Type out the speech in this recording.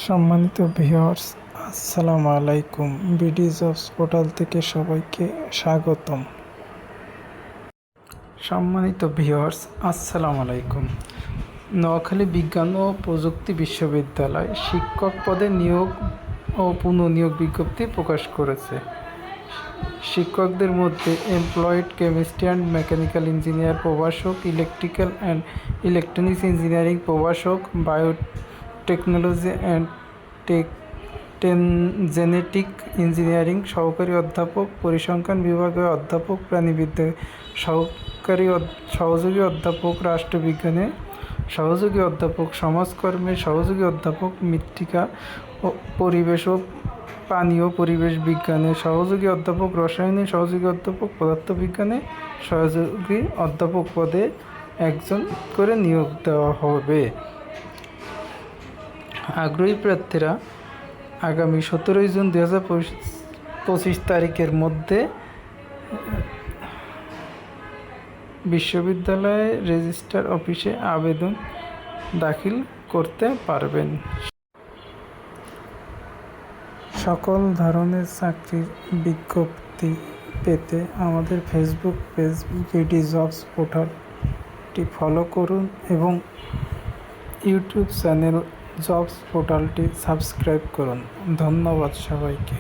সম্মানিত ভিউয়ার্স, আসসালামু আলাইকুম। বিডি জবস পোর্টাল থেকে সবাইকে স্বাগতম। সম্মানিত ভিউয়ার্স, আসসালামু আলাইকুম। নোয়াখালী বিজ্ঞান ও প্রযুক্তি বিশ্ববিদ্যালয় শিক্ষক পদে নিয়োগ ও পুনঃনিয়োগ বিজ্ঞপ্তি প্রকাশ করেছে। শিক্ষকদের মধ্যে employed chemistry and mechanical engineer প্রভাষক, ইলেকট্রিক্যাল অ্যান্ড ইলেকট্রনিক্স ইঞ্জিনিয়ারিং প্রভাষক, বায়োটেকনোলজি অ্যান্ড জেনেটিক ইঞ্জিনিয়ারিং সহকারী অধ্যাপক, পরিসংখ্যান বিভাগে অধ্যাপক, প্রাণীবিদ্যায় সহযোগী অধ্যাপক, রাষ্ট্রবিজ্ঞানে সহযোগী অধ্যাপক, সমাজকর্মে সহযোগী অধ্যাপক, মৃত্তিকা ও পরিবেশ ও পানীয় পরিবেশ বিজ্ঞানে সহযোগী অধ্যাপক, রসায়নে সহযোগী অধ্যাপক, পদার্থবিজ্ঞানে সহযোগী অধ্যাপক পদে একজন করে নিয়োগ দেওয়া হবে। আগ্রহী প্রার্থীরা আগামী 17 জুন 2025 তারিখের মধ্যে বিশ্ববিদ্যালয়ের রেজিস্ট্রার অফিসে আবেদন দাখিল করতে পারবেন। সকল ধরনের চাকরির বিজ্ঞপ্তি পেতে আমাদের ফেসবুক পেজ বিডি জবস পোর্টালটি ফলো করুন এবং ইউটিউব চ্যানেল জবস পোর্টালটি সাবস্ক্রাইব করুন। ধন্যবাদ সবাইকে।